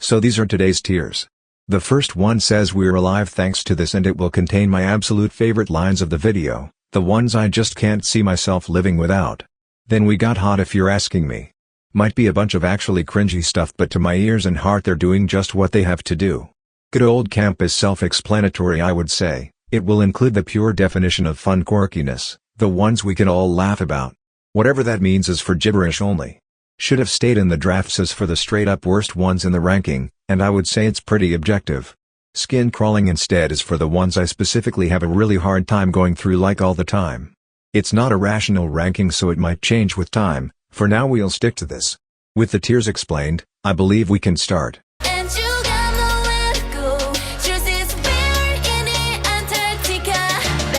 So these are today's tiers. The first one says we're alive thanks to this, and it will contain my absolute favorite lines of the video, the ones I just can't see myself living without. Then we got hot if you're asking me. Might be a bunch of actually cringy stuff, but to my ears and heart they're doing just what they have to do. Good old camp is self-explanatory, I would say. It will include the pure definition of fun quirkiness, the ones we can all laugh about. Whatever that means is for gibberish only. Should have stayed in the drafts as for the straight-up worst ones in the ranking, and I would say it's pretty objective. Skin crawling instead is for the ones I specifically have a really hard time going through, like all the time. It's not a rational ranking, so it might change with time. For now we'll stick to this. With the tiers explained, I believe we can start.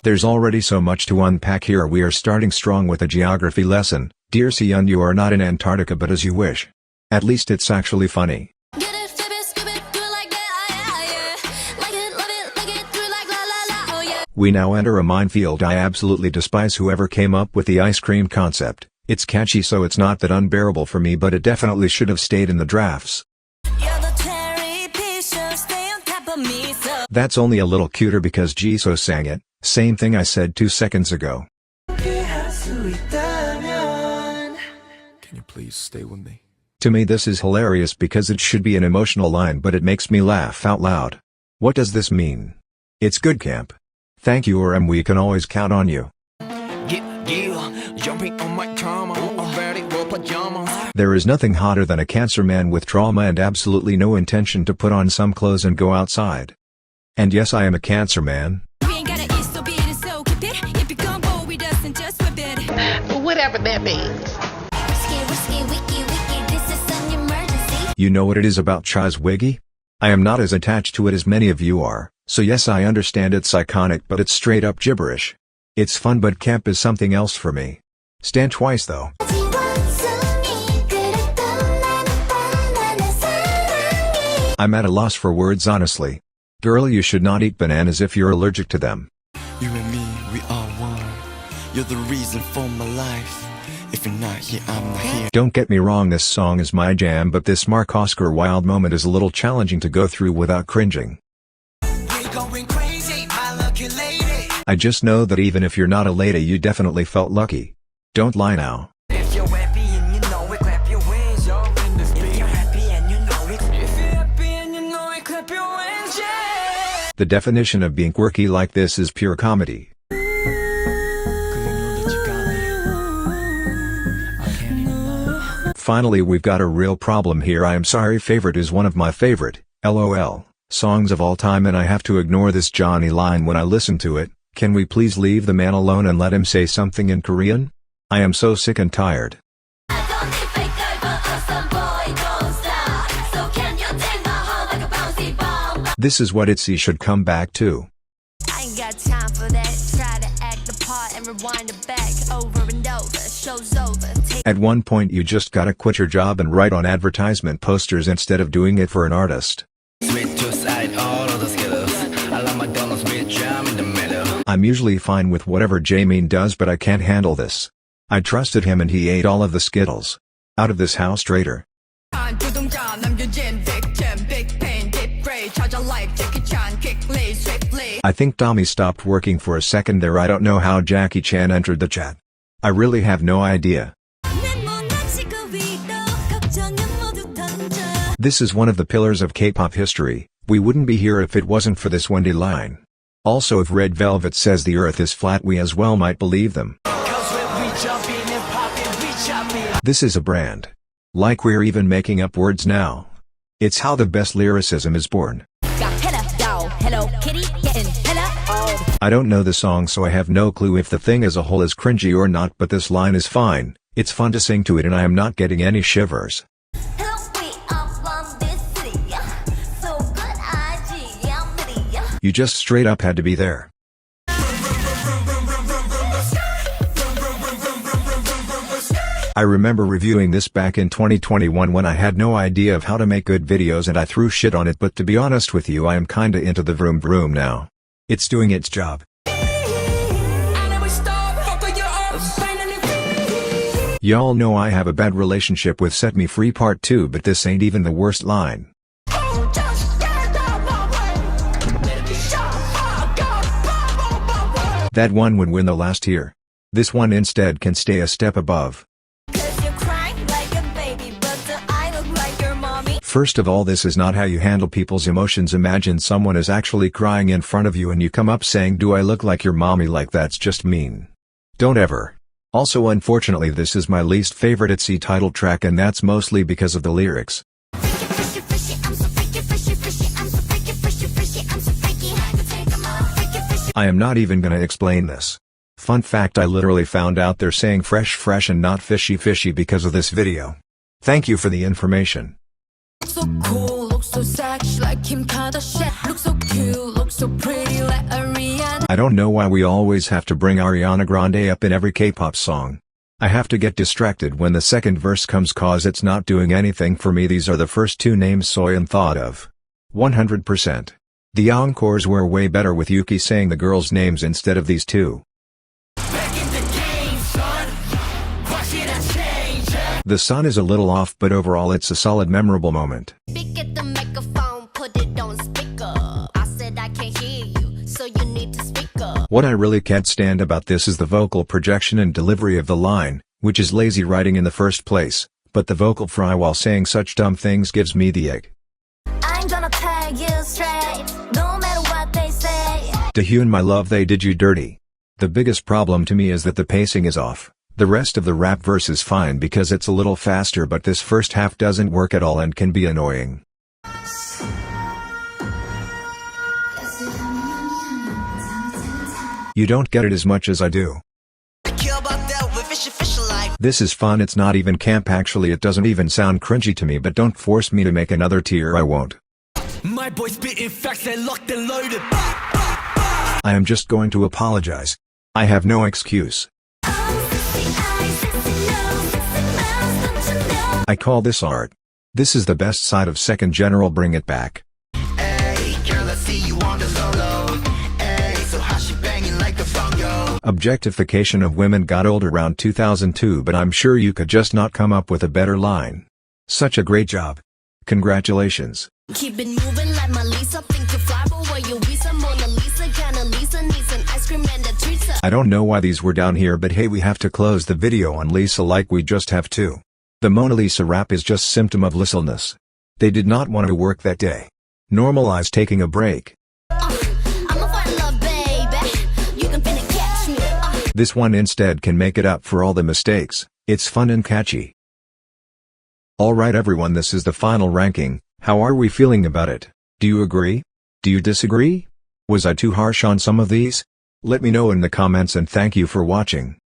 There's already so much to unpack here. We are starting strong with a geography lesson. Dear Sion, you are not in Antarctica, but as you wish. At least it's actually funny. We now enter a minefield. I absolutely despise whoever came up with the ice cream concept. It's catchy, so it's not that unbearable for me, but it definitely should have stayed in the drafts. That's only a little cuter because Jisoo sang it, same thing I said 2 seconds ago. Can you please stay with me? To me this is hilarious because it should be an emotional line, but it makes me laugh out loud. What does this mean? It's good camp. Thank you, or we can always count on you. There is nothing hotter than a cancer man with trauma and absolutely no intention to put on some clothes and go outside. And yes, I am a cancer man. Whatever that means. You know what it is about Chai's wiggy? I am not as attached to it as many of you are, so yes, I understand it's iconic, but it's straight up gibberish. It's fun, but camp is something else for me. Stand twice though. I'm at a loss for words, honestly. Girl, you should not eat bananas if you're allergic to them. You and me, we are one. You're the reason for my life. If you're not here, I'm not here. Don't get me wrong, this song is my jam, but this Mark Oscar Wilde moment is a little challenging to go through without cringing. I just know that even if you're not a lady, you definitely felt lucky. Don't lie now. The definition of being quirky like this is pure comedy. Finally, we've got a real problem here. I am sorry, favorite is one of my favorite, LOL, songs of all time, and I have to ignore this Johnny line when I listen to it. Can we please leave the man alone and let him say something in Korean? I am so sick and tired. This is what ITZY should come back to. I ain't got time for that. Try to act the part and rewind it back over and over. Show's over. At one point you just gotta quit your job and write on advertisement posters instead of doing it for an artist. I'm usually fine with whatever Jaemin does, but I can't handle this. I trusted him and he ate all of the Skittles. Out of this house, traitor. I think Tommy stopped working for a second there. I don't know how Jackie Chan entered the chat. I really have no idea. This is one of the pillars of K-pop history. We wouldn't be here if it wasn't for this Wendy line. Also, if Red Velvet says the earth is flat, we as well might believe them. This is a brand. Like we're even making up words now. It's how the best lyricism is born. I don't know the song, so I have no clue if the thing as a whole is cringy or not, but this line is fine. It's fun to sing to it and I am not getting any shivers. You just straight up had to be there. I remember reviewing this back in 2021 when I had no idea of how to make good videos and I threw shit on it, but to be honest with you, I am kinda into the vroom vroom now. It's doing its job. Y'all know I have a bad relationship with Set Me Free Part 2, but this ain't even the worst line. That one would win the last tier. This one instead can stay a step above. First of all, this is not how you handle people's emotions. Imagine someone is actually crying in front of you and you come up saying, "Do I look like your mommy?" Like, that's just mean. Don't ever. Also, unfortunately, this is my least favorite Itzy title track, and that's mostly because of the lyrics. I am not even gonna explain this. Fun fact, I literally found out they're saying fresh and not fishy because of this video. Thank you for the information. So cool, look so sexy like Kim Kardashian. Look so cute, look so pretty like Ariana. I don't know why we always have to bring Ariana Grande up in every K-pop song. I have to get distracted when the second verse comes cause it's not doing anything for me. These are the first two names Soyeon thought of. 100%. The encores were way better with Yuki saying the girls' names instead of these two. The sun is a little off, but overall it's a solid memorable moment. Pick the microphone, put it on speaker. I said I can't hear you, so you need to speak up. What I really can't stand about this is the vocal projection and delivery of the line, which is lazy writing in the first place, but the vocal fry while saying such dumb things gives me the ick. I'm gonna tell you straight, no matter what they say. Taehyun, my love, they did you dirty. The biggest problem to me is that the pacing is off. The rest of the rap verse is fine because it's a little faster, but this first half doesn't work at all and can be annoying. You don't get it as much as I do. This is fun, it's not even camp, actually it doesn't even sound cringy to me, but don't force me to make another tier, I won't. My boy spitting facts and locked and loaded. I am just going to apologize. I have no excuse. I call this art. This is the best side of Second General, bring it back. Hey, girl, I see you on the solo. Hey, so how she banging like the fungo? Objectification of women got old around 2002, but I'm sure you could just not come up with a better line. Such a great job. Congratulations. Keep it moving like my Lisa, think you fly, but where you Visa, Mona Lisa, kinda Lisa needs an ice cream and a treat. I don't know why these were down here, but hey, we have to close the video on Lisa like we just have to. The Mona Lisa rap is just symptom of listlessness. They did not want to work that day. Normalize taking a break. This one instead can make it up for all the mistakes. It's fun and catchy. Alright everyone, this is the final ranking. How are we feeling about it? Do you agree? Do you disagree? Was I too harsh on some of these? Let me know in the comments, and thank you for watching.